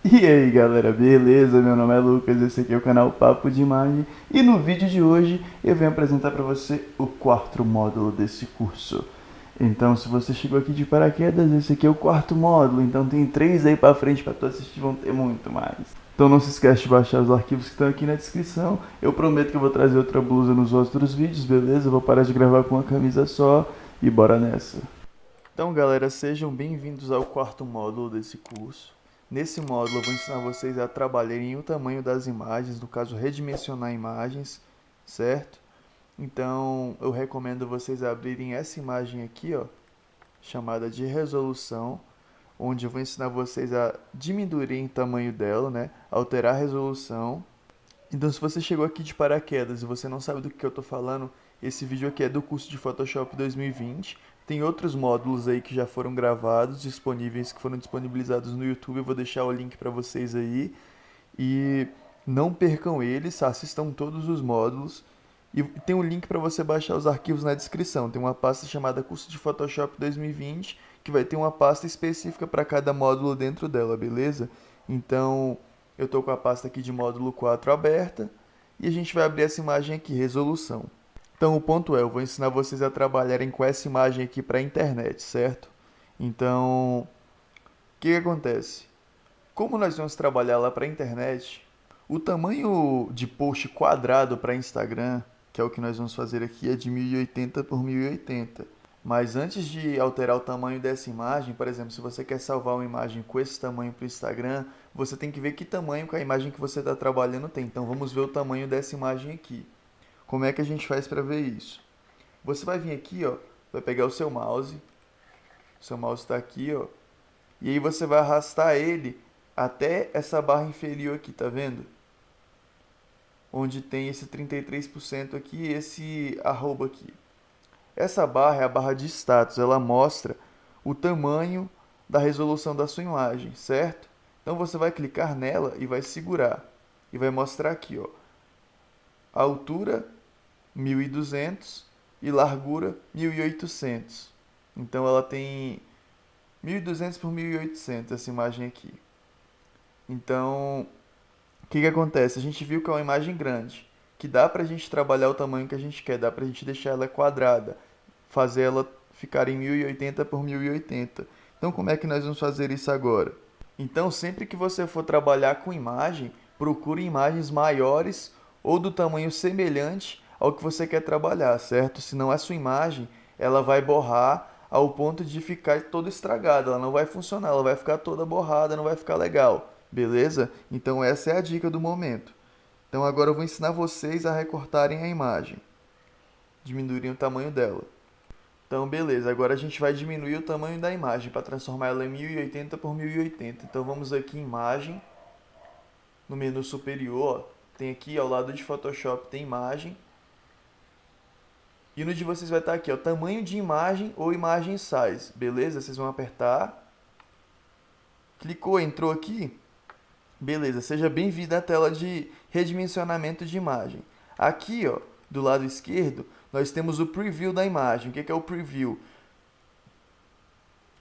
E aí galera, beleza? Meu nome é Lucas, esse aqui é o canal Papo de Imagem e no vídeo de hoje eu venho apresentar para você o quarto módulo desse curso. Então, se você chegou aqui de paraquedas, esse aqui é o quarto módulo, então tem 3 aí pra frente para tu assistir, vão ter muito mais. Então não se esquece de baixar os arquivos que estão aqui na descrição. Eu prometo que eu vou trazer outra blusa nos outros vídeos, beleza? Eu vou parar de gravar com uma camisa só e bora nessa. Então, galera, sejam bem-vindos ao quarto módulo desse curso. Nesse módulo, eu vou ensinar vocês a trabalharem o tamanho das imagens, no caso, redimensionar imagens, certo? Então, eu recomendo vocês abrirem essa imagem aqui, ó, chamada de resolução, onde eu vou ensinar vocês a diminuir o tamanho dela, né? Alterar a resolução. Então, se você chegou aqui de paraquedas e você não sabe do que eu estou falando, esse vídeo aqui é do curso de Photoshop 2020. Tem outros módulos aí que já foram gravados, disponíveis, que foram disponibilizados no YouTube. Eu vou deixar o link para vocês aí. E não percam eles, assistam todos os módulos. E tem um link para você baixar os arquivos na descrição. Tem uma pasta chamada Curso de Photoshop 2020, que vai ter uma pasta específica para cada módulo dentro dela, beleza? Então, eu estou com a pasta aqui de módulo 4 aberta e a gente vai abrir essa imagem aqui, resolução. Então, o ponto é, eu vou ensinar vocês a trabalharem com essa imagem aqui para a internet, certo? Então, o que acontece? Como nós vamos trabalhar lá para a internet, o tamanho de post quadrado para Instagram, que é o que nós vamos fazer aqui, é de 1080 por 1080. Mas antes de alterar o tamanho dessa imagem, por exemplo, se você quer salvar uma imagem com esse tamanho para o Instagram, você tem que ver que tamanho que a imagem que você está trabalhando tem. Então vamos ver o tamanho dessa imagem aqui. Como é que a gente faz para ver isso? Você vai vir aqui, ó, vai pegar o seu mouse está aqui, ó, e aí você vai arrastar ele até essa barra inferior aqui, tá vendo? Onde tem esse 33% aqui e esse arroba aqui. Essa barra é a barra de status, ela mostra o tamanho da resolução da sua imagem, certo? Então você vai clicar nela e vai segurar. E vai mostrar aqui, ó, a altura 1200 e largura 1800. Então ela tem 1200 por 1800 essa imagem aqui. Então, o que acontece? A gente viu que é uma imagem grande, que dá pra gente trabalhar o tamanho que a gente quer, dá pra gente deixar ela quadrada, fazer ela ficar em 1080 por 1080. Então, como é que nós vamos fazer isso agora? Então, sempre que você for trabalhar com imagem, procure imagens maiores ou do tamanho semelhante ao que você quer trabalhar, certo? Senão a sua imagem, ela vai borrar ao ponto de ficar toda estragada, ela não vai funcionar, ela vai ficar toda borrada, não vai ficar legal, beleza? Então essa é a dica do momento. Então agora eu vou ensinar vocês a recortarem a imagem, diminuírem o tamanho dela. Então, beleza, agora a gente vai diminuir o tamanho da imagem para transformar ela em 1080 por 1080. Então, vamos aqui em imagem, no menu superior, ó, tem aqui ao lado de Photoshop, tem imagem. E no de vocês vai estar aqui, ó, tamanho de imagem ou imagem size, beleza? Vocês vão apertar, clicou, entrou aqui, beleza, seja bem-vindo à tela de redimensionamento de imagem. Aqui, ó, do lado esquerdo, nós temos o preview da imagem. O que é o preview?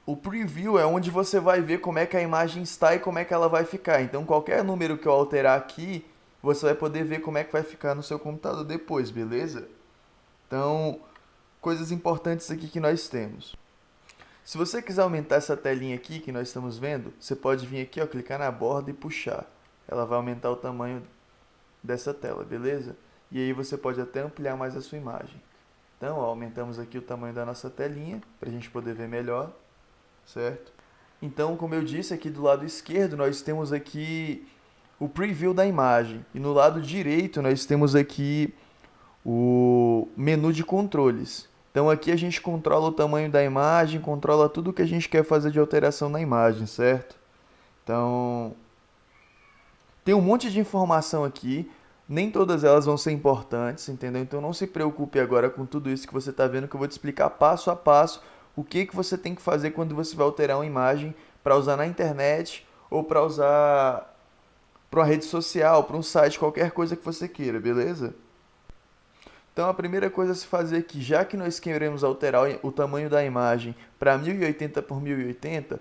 O preview é onde você vai ver como é que a imagem está e como é que ela vai ficar. Então, qualquer número que eu alterar aqui, você vai poder ver como é que vai ficar no seu computador depois, beleza? Então, coisas importantes aqui que nós temos. Se você quiser aumentar essa telinha aqui que nós estamos vendo, você pode vir aqui, ó, clicar na borda e puxar. Ela vai aumentar o tamanho dessa tela, beleza? E aí você pode até ampliar mais a sua imagem. Então, ó, aumentamos aqui o tamanho da nossa telinha para a gente poder ver melhor, certo? Então, como eu disse, aqui do lado esquerdo nós temos aqui o preview da imagem e no lado direito nós temos aqui o menu de controles. Então aqui a gente controla o tamanho da imagem, controla tudo que a gente quer fazer de alteração na imagem, certo? Então tem um monte de informação aqui, nem todas elas vão ser importantes, entendeu? Então não se preocupe agora com tudo isso que você está vendo, que eu vou te explicar passo a passo o que você tem que fazer quando você vai alterar uma imagem para usar na internet ou para usar para uma rede social, para um site, qualquer coisa que você queira, beleza? Então a primeira coisa a se fazer aqui, já que nós queremos alterar o tamanho da imagem para 1080 por 1080,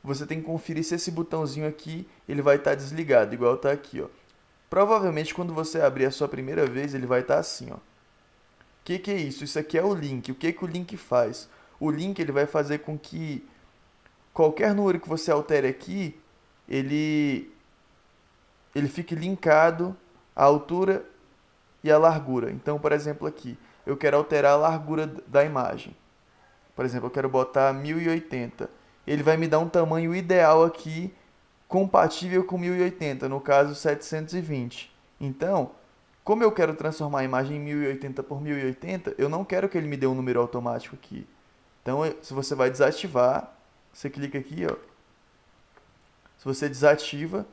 você tem que conferir se esse botãozinho aqui ele vai estar desligado, igual está aqui, ó. Provavelmente quando você abrir a sua primeira vez, ele vai estar assim, ó. O que é isso? Isso aqui é o link. O que o link faz? O link ele vai fazer com que qualquer número que você altere aqui, ele, ele fique linkado à altura e à largura. Então, por exemplo, aqui, eu quero alterar a largura da imagem. Por exemplo, eu quero botar 1080. Ele vai me dar um tamanho ideal aqui, compatível com 1080, no caso 720. Então, como eu quero transformar a imagem em 1080 por 1080, eu não quero que ele me dê um número automático aqui. Então, se você vai desativar, você clica aqui, ó. Se você desativa,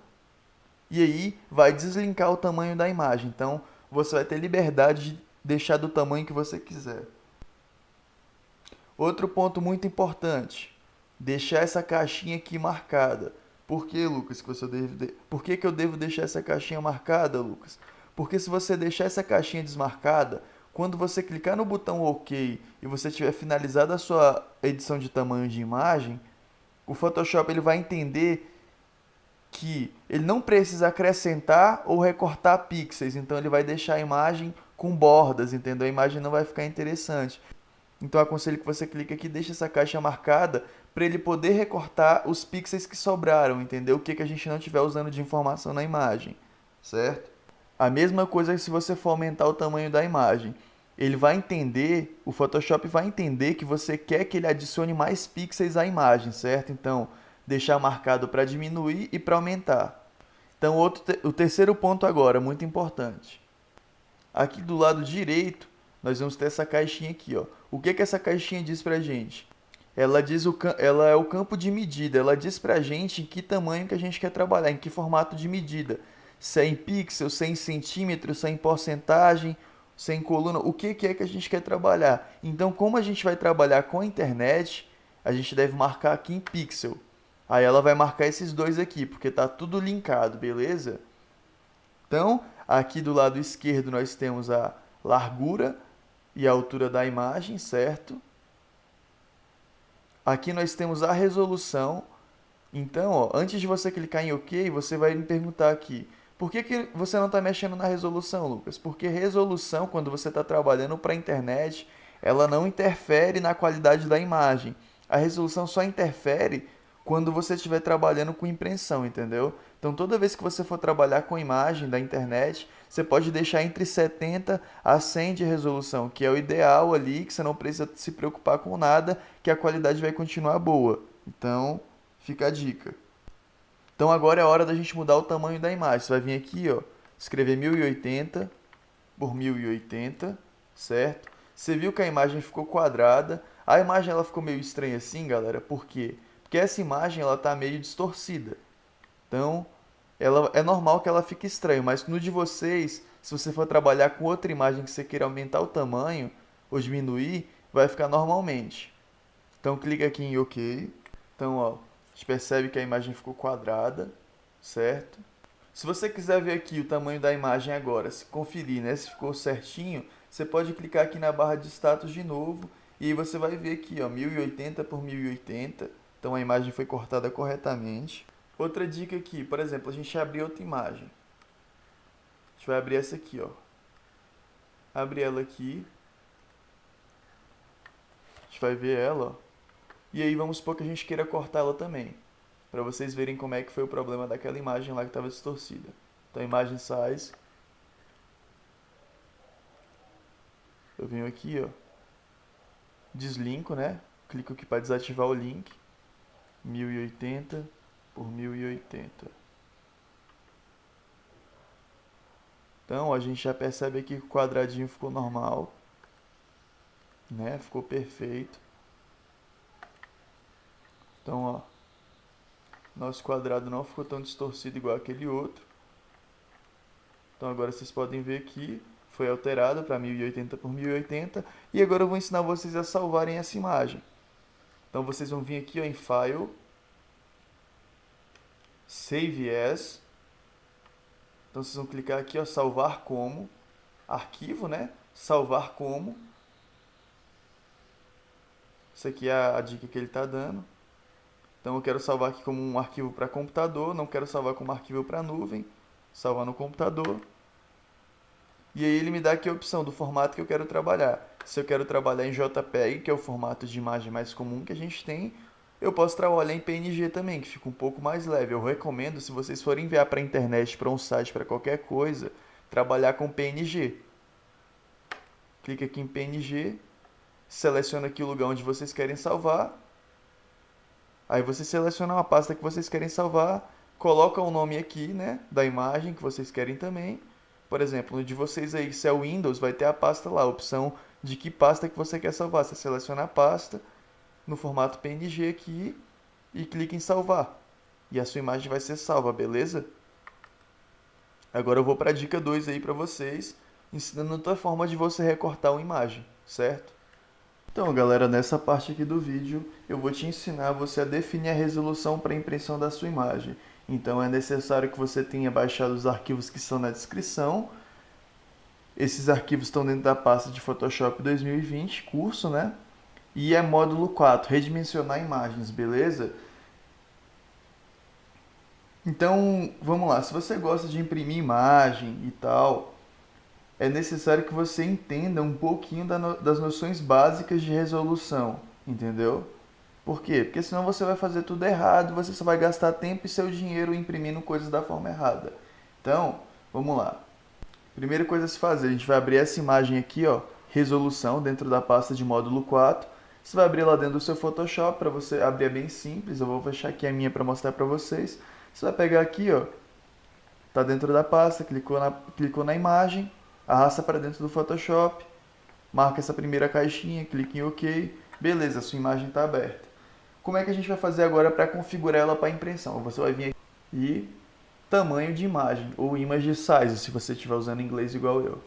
e aí vai deslinkar o tamanho da imagem. Então, você vai ter liberdade de deixar do tamanho que você quiser. Outro ponto muito importante, deixar essa caixinha aqui marcada. Por que, Lucas, Por que eu devo deixar essa caixinha marcada, Lucas? Porque se você deixar essa caixinha desmarcada, quando você clicar no botão OK e você tiver finalizado a sua edição de tamanho de imagem, o Photoshop ele vai entender que ele não precisa acrescentar ou recortar pixels, então ele vai deixar a imagem com bordas, entendeu? A imagem não vai ficar interessante. Então aconselho que você clique aqui e deixe essa caixa marcada para ele poder recortar os pixels que sobraram, entendeu? O que a gente não estiver usando de informação na imagem, certo? A mesma coisa se você for aumentar o tamanho da imagem. Ele vai entender, o Photoshop vai entender que você quer que ele adicione mais pixels à imagem, certo? Então, deixar marcado para diminuir e para aumentar. Então, o terceiro ponto agora, muito importante. Aqui do lado direito, nós vamos ter essa caixinha aqui, ó. O que essa caixinha diz pra gente? Ela é o campo de medida, ela diz pra gente em que tamanho que a gente quer trabalhar, em que formato de medida. Se é em pixels, se é em centímetros, se é em porcentagem, se é em coluna, o que é que a gente quer trabalhar. Então, como a gente vai trabalhar com a internet, a gente deve marcar aqui em pixel. Aí ela vai marcar esses dois aqui, porque tá tudo linkado, beleza? Então, aqui do lado esquerdo nós temos a largura e a altura da imagem, certo? Aqui nós temos a resolução. Então, ó, antes de você clicar em OK, você vai me perguntar aqui, por que você não está mexendo na resolução, Lucas? Porque resolução, quando você está trabalhando para a internet, ela não interfere na qualidade da imagem. A resolução só interfere quando você estiver trabalhando com impressão, entendeu? Então, toda vez que você for trabalhar com imagem da internet, você pode deixar entre 70 a 100 de resolução, que é o ideal ali, que você não precisa se preocupar com nada, que a qualidade vai continuar boa. Então, fica a dica. Então, agora é a hora da gente mudar o tamanho da imagem. Você vai vir aqui, ó, escrever 1080 por 1080, certo? Você viu que a imagem ficou quadrada. A imagem ela ficou meio estranha assim, galera. Por quê? Porque essa imagem ela tá meio distorcida. Então, é normal que ela fique estranha, mas no de vocês, se você for trabalhar com outra imagem que você queira aumentar o tamanho ou diminuir, vai ficar normalmente. Então, clica aqui em OK. Então, ó, a gente percebe que a imagem ficou quadrada, certo? Se você quiser ver aqui o tamanho da imagem agora, se conferir, né, se ficou certinho, você pode clicar aqui na barra de status de novo e aí você vai ver aqui, ó, 1080 por 1080. Então a imagem foi cortada corretamente. Outra dica aqui, por exemplo, a gente abrir outra imagem. A gente vai abrir essa aqui, ó. Abre ela aqui. A gente vai ver ela, ó. E aí vamos supor que a gente queira cortar ela também, para vocês verem como é que foi o problema daquela imagem lá que estava distorcida. Então a imagem size. Eu venho aqui, ó. Deslinko, né? Clico aqui para desativar o link. 1080 por 1080. Então, a gente já percebe aqui que o quadradinho ficou normal, né? Ficou perfeito. Então, ó, nosso quadrado não ficou tão distorcido igual aquele outro. Então, agora vocês podem ver que foi alterado para 1080 por 1080. E agora eu vou ensinar vocês a salvarem essa imagem. Então, vocês vão vir aqui, ó, em File, Save As. Então, vocês vão clicar aqui, ó, salvar como, arquivo, né? Salvar como. Isso aqui é a dica que ele está dando. Então eu quero salvar aqui como um arquivo para computador, não quero salvar como arquivo para nuvem, salvar no computador. E aí ele me dá aqui a opção do formato que eu quero trabalhar. Se eu quero trabalhar em JPEG, que é o formato de imagem mais comum que a gente tem, eu posso trabalhar em PNG também, que fica um pouco mais leve. Eu recomendo, se vocês forem enviar para a internet, para um site, para qualquer coisa, trabalhar com PNG. Clica aqui em PNG, seleciona aqui o lugar onde vocês querem salvar. Aí você seleciona uma pasta que vocês querem salvar, coloca o nome aqui, né, da imagem que vocês querem também. Por exemplo, no de vocês aí, se é o Windows, vai ter a pasta lá, a opção de que pasta que você quer salvar. Você seleciona a pasta no formato PNG aqui e clica em salvar. E a sua imagem vai ser salva, beleza? Agora eu vou para a dica 2 aí para vocês, ensinando outra forma de você recortar uma imagem, certo? Então, galera, nessa parte aqui do vídeo, eu vou te ensinar você a definir a resolução para a impressão da sua imagem. Então, é necessário que você tenha baixado os arquivos que estão na descrição. Esses arquivos estão dentro da pasta de Photoshop 2020, curso, né? E é módulo 4, redimensionar imagens, beleza? Então, vamos lá. Se você gosta de imprimir imagem e tal, é necessário que você entenda um pouquinho das noções básicas de resolução, entendeu? Por quê? Porque senão você vai fazer tudo errado, você só vai gastar tempo e seu dinheiro imprimindo coisas da forma errada. Então, vamos lá. Primeira coisa a se fazer, a gente vai abrir essa imagem aqui, ó, resolução, dentro da pasta de módulo 4. Você vai abrir lá dentro do seu Photoshop, para você abrir é bem simples, eu vou fechar aqui a minha para mostrar para vocês. Você vai pegar aqui, ó, tá dentro da pasta, clicou na imagem, arrasta para dentro do Photoshop, marca essa primeira caixinha, clique em OK, beleza, sua imagem está aberta. Como é que a gente vai fazer agora para configurar ela para impressão? Você vai vir aqui e tamanho de imagem, ou image size, se você estiver usando inglês igual eu.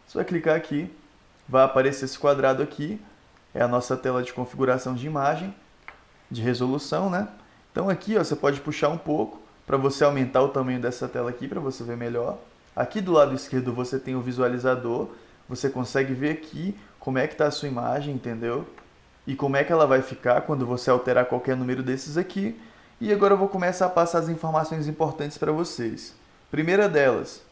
Você vai clicar aqui, vai aparecer esse quadrado aqui, é a nossa tela de configuração de imagem, de resolução, né? Então aqui, ó, você pode puxar um pouco para você aumentar o tamanho dessa tela aqui, para você ver melhor. Aqui do lado esquerdo você tem o visualizador, você consegue ver aqui como é que está a sua imagem, entendeu? E como é que ela vai ficar quando você alterar qualquer número desses aqui. E agora eu vou começar a passar as informações importantes para vocês. Primeira delas,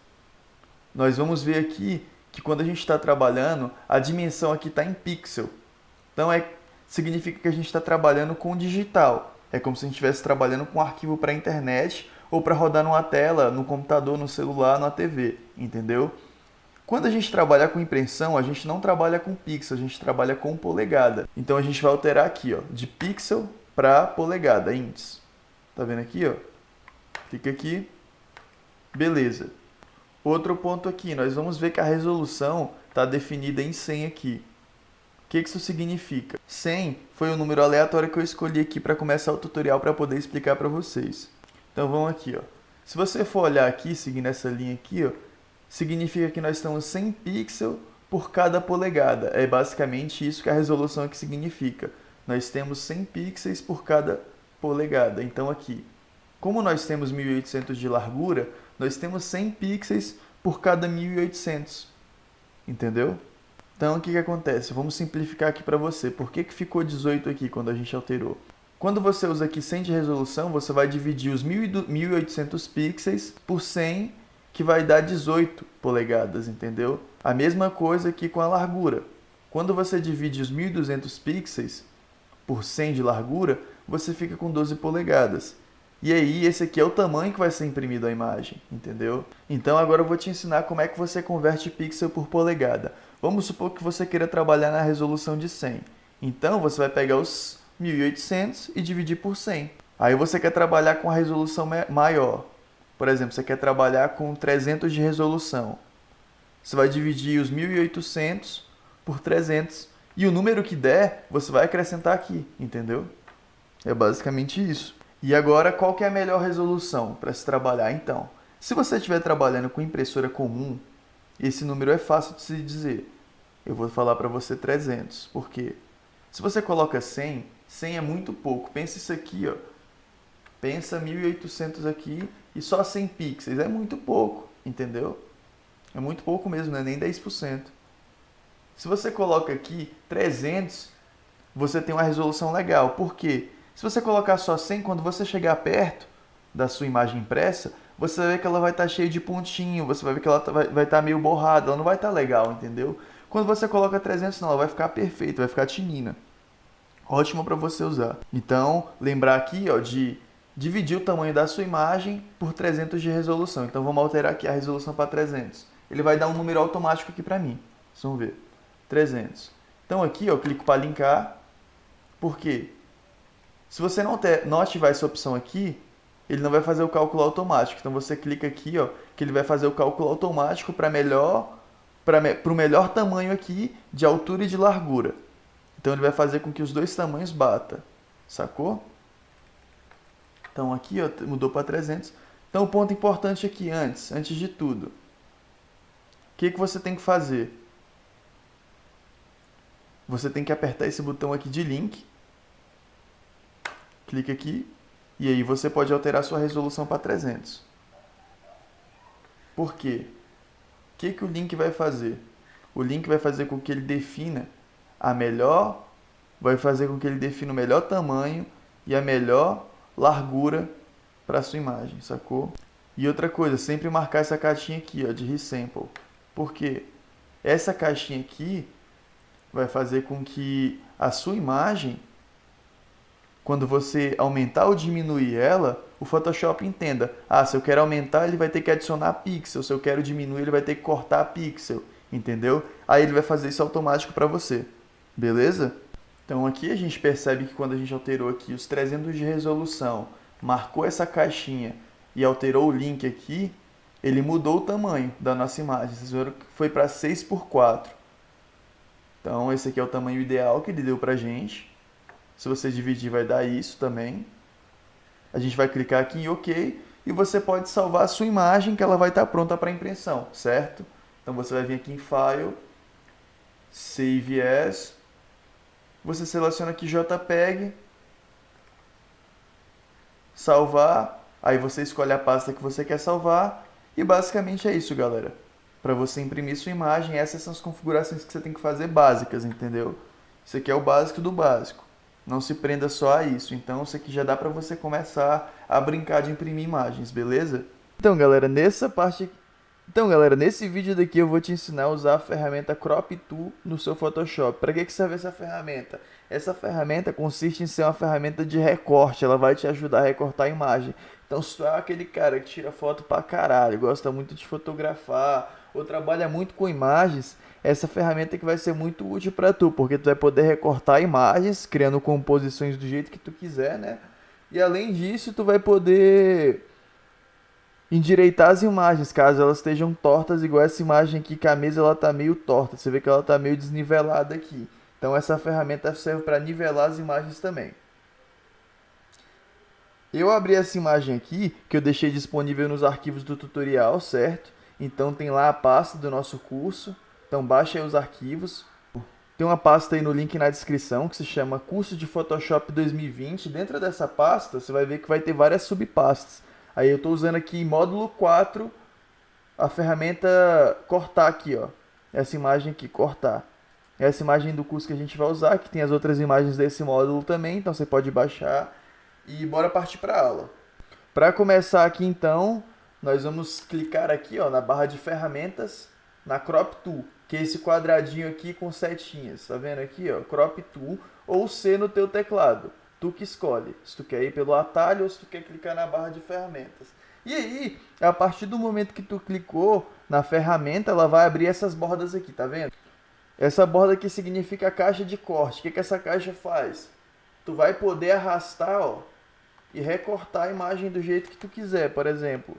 nós vamos ver aqui que quando a gente está trabalhando, a dimensão aqui está em pixel. Então significa que a gente está trabalhando com digital. É como se a gente estivesse trabalhando com um arquivo para a internet ou para rodar numa tela, no computador, no celular, na TV, entendeu? Quando a gente trabalha com impressão, a gente não trabalha com pixel, a gente trabalha com polegada. Então a gente vai alterar aqui, ó, de pixel para polegada, índice. Tá vendo aqui, ó? Clica aqui. Beleza. Outro ponto aqui, nós vamos ver que a resolução está definida em 100 aqui. O que isso significa? 100 foi o número aleatório que eu escolhi aqui para começar o tutorial para poder explicar para vocês. Então vamos aqui, ó. Se você for olhar aqui, seguindo essa linha aqui, ó, significa que nós estamos 100 pixels por cada polegada. É basicamente isso que a resolução aqui significa. Nós temos 100 pixels por cada polegada. Então aqui, como nós temos 1800 de largura, nós temos 100 pixels por cada 1800. Entendeu? Então, o que acontece? Vamos simplificar aqui para você. Por que ficou 18 aqui quando a gente alterou? Quando você usa aqui 100 de resolução, você vai dividir os 1800 pixels por 100, que vai dar 18 polegadas, entendeu? A mesma coisa aqui com a largura. Quando você divide os 1200 pixels por 100 de largura, você fica com 12 polegadas. E aí, esse aqui é o tamanho que vai ser imprimido a imagem, entendeu? Então, agora eu vou te ensinar como é que você converte pixel por polegada. Vamos supor que você queira trabalhar na resolução de 100. Então, você vai pegar os 1800 e dividir por 100. Aí você quer trabalhar com a resolução maior. Por exemplo, você quer trabalhar com 300 de resolução. Você vai dividir os 1800 por 300. E o número que der, você vai acrescentar aqui, entendeu? É basicamente isso. E agora, qual que é a melhor resolução para se trabalhar? Então, se você estiver trabalhando com impressora comum, esse número é fácil de se dizer. Eu vou falar para você 300. Por quê? Se você coloca 100, 100 é muito pouco. Pensa isso aqui, ó. Pensa 1800 aqui e só 100 pixels. É muito pouco, entendeu? É muito pouco mesmo, não é nem 10%. Se você coloca aqui 300, você tem uma resolução legal. Por quê? Se você colocar só 100, quando você chegar perto da sua imagem impressa, você vai ver que ela vai estar cheia de pontinho, você vai ver que ela vai estar meio borrada, ela não vai estar legal, entendeu? Quando você coloca 300, não, ela vai ficar perfeita, vai ficar tinina. Ótimo para você usar. Então, lembrar aqui, ó, de dividir o tamanho da sua imagem por 300 de resolução. Então, vamos alterar aqui a resolução para 300. Ele vai dar um número automático aqui para mim. Vamos ver. 300. Então, aqui, ó, eu clico para linkar. Por quê? Se você não ativar essa opção aqui, ele não vai fazer o cálculo automático. Então, você clica aqui, ó, que ele vai fazer o cálculo automático para o melhor tamanho aqui de altura e de largura. Então ele vai fazer com que os dois tamanhos batam, sacou? Então aqui, ó, mudou para 300. Então o ponto importante aqui antes de tudo, o que você tem que fazer? Você tem que apertar esse botão aqui de link, clica aqui, e aí você pode alterar sua resolução para 300. Por quê? O que o link vai fazer? O link vai fazer com que ele defina vai fazer com que ele defina o melhor tamanho e a melhor largura para a sua imagem, sacou? E outra coisa, sempre marcar essa caixinha aqui, ó, de resample. Por quê? Essa caixinha aqui vai fazer com que a sua imagem, quando você aumentar ou diminuir ela, o Photoshop entenda. Ah, se eu quero aumentar, ele vai ter que adicionar pixel. Se eu quero diminuir, ele vai ter que cortar pixel. Entendeu? Aí ele vai fazer isso automático para você. Beleza? Então aqui a gente percebe que quando a gente alterou aqui os 300 de resolução, marcou essa caixinha e alterou o link aqui, ele mudou o tamanho da nossa imagem. Vocês viram que foi para 6x4. Então esse aqui é o tamanho ideal que ele deu pra gente. Se você dividir vai dar isso também. A gente vai clicar aqui em OK e você pode salvar a sua imagem que ela vai estar pronta para impressão, certo? Então você vai vir aqui em File, Save As, você seleciona aqui JPEG, salvar, aí você escolhe a pasta que você quer salvar e basicamente é isso, galera. Para você imprimir sua imagem, essas são as configurações que você tem que fazer básicas, entendeu? Isso aqui é o básico do básico. Não se prenda só a isso. Então, isso aqui já dá para você começar a brincar de imprimir imagens, beleza? Então, galera, nesse vídeo daqui eu vou te ensinar a usar a ferramenta Crop Tool no seu Photoshop. Para que serve essa ferramenta? Essa ferramenta consiste em ser uma ferramenta de recorte, ela vai te ajudar a recortar a imagem. Então, se tu é aquele cara que tira foto pra caralho, gosta muito de fotografar, ou trabalha muito com imagens, essa ferramenta que vai ser muito útil para tu, porque tu vai poder recortar imagens, criando composições do jeito que tu quiser, né? E além disso, tu vai poder endireitar as imagens, caso elas estejam tortas, igual essa imagem aqui, que a mesa ela tá meio torta, você vê que ela tá meio desnivelada aqui. Então essa ferramenta serve para nivelar as imagens também. Eu abri essa imagem aqui, que eu deixei disponível nos arquivos do tutorial, certo? Então tem lá a pasta do nosso curso, então baixa aí os arquivos. Tem uma pasta aí no link na descrição que se chama Curso de Photoshop 2020. Dentro dessa pasta você vai ver que vai ter várias subpastas. Aí eu estou usando aqui módulo 4, a ferramenta cortar aqui, ó. Essa imagem aqui, cortar. Essa imagem do curso que a gente vai usar, que tem as outras imagens desse módulo também, então você pode baixar. E bora partir para a aula. Para começar aqui então, nós vamos clicar aqui, ó, na barra de ferramentas, na Crop Tool, que é esse quadradinho aqui com setinhas. Tá vendo aqui, ó, Crop Tool ou C no teu teclado. Tu que escolhe, se tu quer ir pelo atalho ou se tu quer clicar na barra de ferramentas. E aí, a partir do momento que tu clicou na ferramenta, ela vai abrir essas bordas aqui, tá vendo? Essa borda aqui significa a caixa de corte. O que essa caixa faz? Tu vai poder arrastar, ó, e recortar a imagem do jeito que tu quiser. Por exemplo,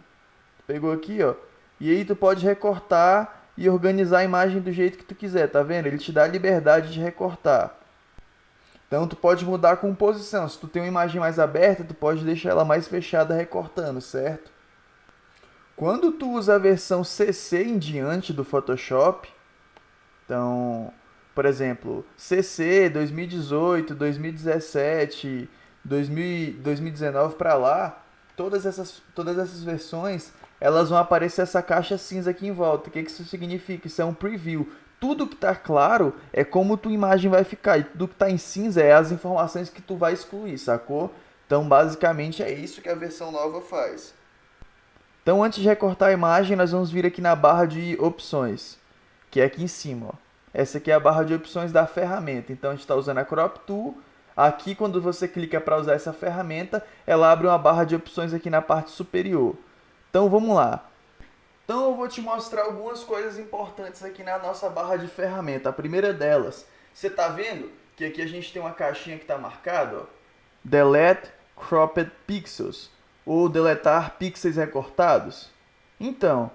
tu pegou aqui, ó, e aí tu pode recortar e organizar a imagem do jeito que tu quiser, tá vendo? Ele te dá a liberdade de recortar. Então tu pode mudar a composição. Se tu tem uma imagem mais aberta, tu pode deixar ela mais fechada recortando, certo? Quando tu usa a versão CC em diante do Photoshop, então, por exemplo, CC 2018, 2017, 2019 para lá, todas essas versões, elas vão aparecer essa caixa cinza aqui em volta. O que isso significa? Isso é um preview. Tudo que está claro é como tua imagem vai ficar, e tudo que está em cinza é as informações que tu vai excluir, sacou? Então, basicamente, é isso que a versão nova faz. Então, antes de recortar a imagem, nós vamos vir aqui na barra de opções, que é aqui em cima, ó. Essa aqui é a barra de opções da ferramenta. Então, a gente está usando a Crop Tool. Aqui, quando você clica para usar essa ferramenta, ela abre uma barra de opções aqui na parte superior. Então, vamos lá. Então, eu vou te mostrar algumas coisas importantes aqui na nossa barra de ferramenta. A primeira delas, você está vendo que aqui a gente tem uma caixinha que está marcada, ó, Delete Cropped Pixels, ou deletar pixels recortados. Então,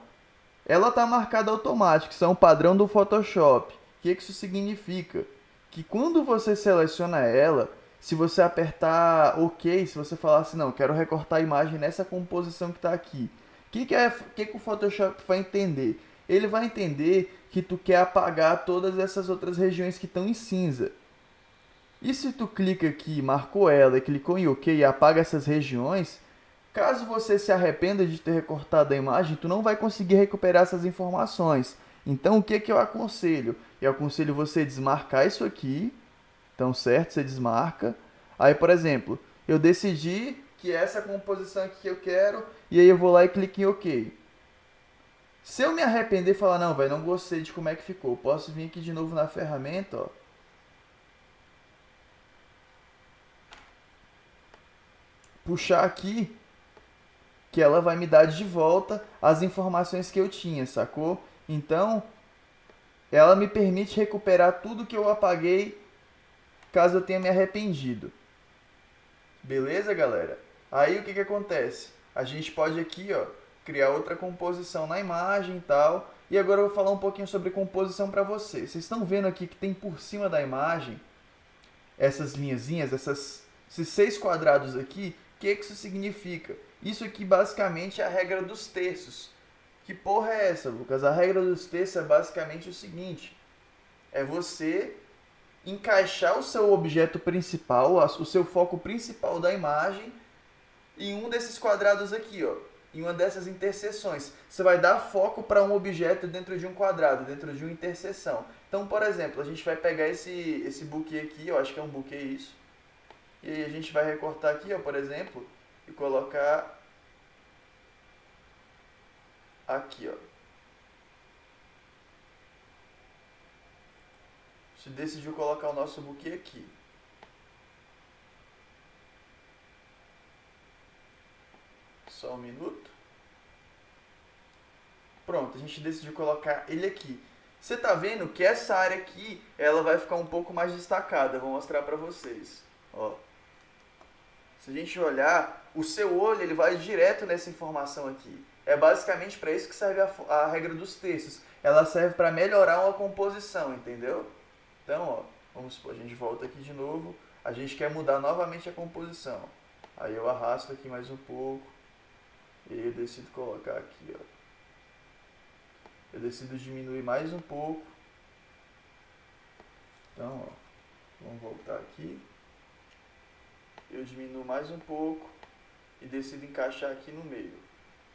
ela está marcada automático, isso é um padrão do Photoshop. O que isso significa? Que quando você seleciona ela, se você apertar OK, se você falar assim, não, quero recortar a imagem nessa composição que está aqui, o que o Photoshop vai entender? Ele vai entender que tu quer apagar todas essas outras regiões que estão em cinza. E se tu clica aqui, marcou ela e clicou em OK e apaga essas regiões, caso você se arrependa de ter recortado a imagem, tu não vai conseguir recuperar essas informações. Então, o que eu aconselho? Eu aconselho você desmarcar isso aqui. Então, certo? Você desmarca. Aí, por exemplo, eu decidi que essa composição aqui que eu quero, e aí eu vou lá e clico em OK. Se eu me arrepender e falar, não, velho, não gostei de como é que ficou, eu posso vir aqui de novo na ferramenta, ó. Puxar aqui, que ela vai me dar de volta as informações que eu tinha, sacou? Então, ela me permite recuperar tudo que eu apaguei caso eu tenha me arrependido. Beleza, galera? Aí o que acontece? A gente pode aqui, ó, criar outra composição na imagem e tal. E agora eu vou falar um pouquinho sobre composição para vocês. Vocês estão vendo aqui que tem por cima da imagem essas linhazinhas, esses 6 quadrados aqui. O que isso significa? Isso aqui basicamente é a regra dos terços. Que porra é essa, Lucas? A regra dos terços é basicamente o seguinte: é você encaixar o seu objeto principal, o seu foco principal da imagem, em um desses quadrados aqui, ó, em uma dessas interseções. Você vai dar foco para um objeto dentro de um quadrado, dentro de uma interseção. Então, por exemplo, a gente vai pegar esse buquê aqui, eu acho que é um buquê isso, e aí a gente vai recortar aqui, ó, por exemplo, e colocar aqui, ó. A gente decidiu colocar o nosso buquê aqui. Só um minuto. Pronto, a gente decidiu colocar ele aqui. Você tá vendo que essa área aqui, ela vai ficar um pouco mais destacada. Vou mostrar pra vocês. Ó. Se a gente olhar, o seu olho ele vai direto nessa informação aqui. É basicamente para isso que serve a regra dos terços. Ela serve para melhorar uma composição, entendeu? Então, ó, vamos supor, a gente volta aqui de novo. A gente quer mudar novamente a composição. Aí eu arrasto aqui mais um pouco. E aí eu decido colocar aqui, ó. Eu decido diminuir mais um pouco. Então, ó, vamos voltar aqui. Eu diminuo mais um pouco e decido encaixar aqui no meio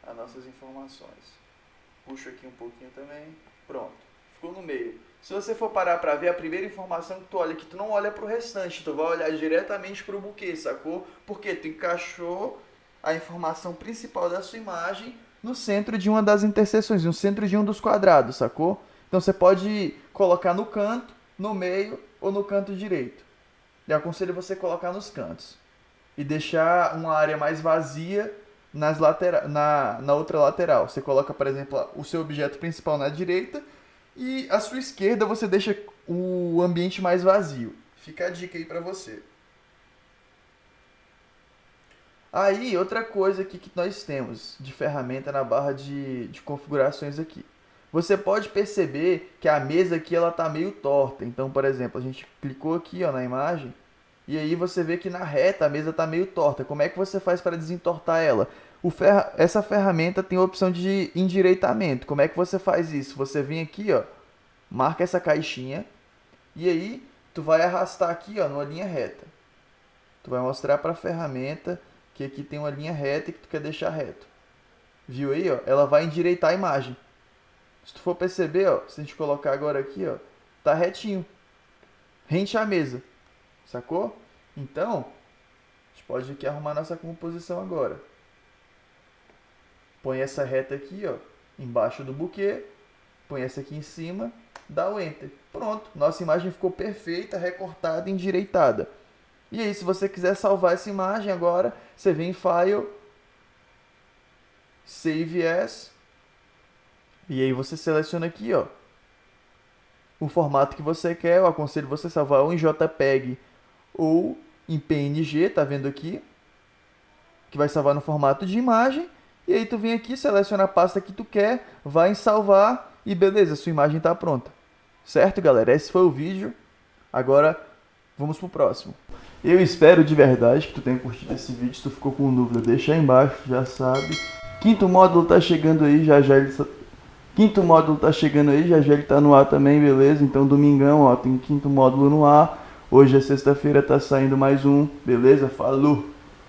as nossas informações. Puxo aqui um pouquinho também. Pronto, ficou no meio. Se você for parar para ver, a primeira informação que tu olha, que tu não olha para o restante, tu vai olhar diretamente para o buquê, sacou? Porque tu encaixou a informação principal da sua imagem no centro de uma das interseções, no centro de um dos quadrados, sacou? Então você pode colocar no canto, no meio ou no canto direito. Eu aconselho você colocar nos cantos e deixar uma área mais vazia na outra lateral. Você coloca, por exemplo, o seu objeto principal na direita e a sua esquerda você deixa o ambiente mais vazio. Fica a dica aí para você. Aí, outra coisa aqui que nós temos de ferramenta na barra de configurações aqui. Você pode perceber que a mesa aqui ela tá meio torta. Então, por exemplo, a gente clicou aqui, ó, na imagem e aí você vê que na reta a mesa tá meio torta. Como é que você faz para desentortar ela? Essa ferramenta tem a opção de endireitamento. Como é que você faz isso? Você vem aqui, ó, marca essa caixinha e aí tu vai arrastar aqui, ó, numa linha reta. Tu vai mostrar para a ferramenta que aqui tem uma linha reta e que tu quer deixar reto. Viu aí, ó? Ela vai endireitar a imagem. Se tu for perceber, ó, se a gente colocar agora aqui, ó, tá retinho, rente à mesa, sacou? Então, a gente pode aqui arrumar nossa composição agora. Põe essa reta aqui, ó, embaixo do buquê, põe essa aqui em cima, dá o Enter. Pronto, nossa imagem ficou perfeita, recortada e endireitada. E aí, se você quiser salvar essa imagem agora, você vem em File, Save As, e aí você seleciona aqui, ó, o formato que você quer. Eu aconselho você salvar ou em JPEG ou em PNG, tá vendo aqui? Que vai salvar no formato de imagem. E aí tu vem aqui, seleciona a pasta que tu quer, vai em salvar e beleza, sua imagem tá pronta. Certo, galera? Esse foi o vídeo. Agora vamos pro próximo. Eu espero de verdade que tu tenha curtido esse vídeo. Se tu ficou com dúvida, deixa aí embaixo, já sabe. Quinto módulo tá chegando aí, já já ele... Quinto módulo tá chegando aí, já já ele tá no ar também, beleza? Então domingão, ó, tem quinto módulo no ar. Hoje é sexta-feira, tá saindo mais um, beleza? Falou!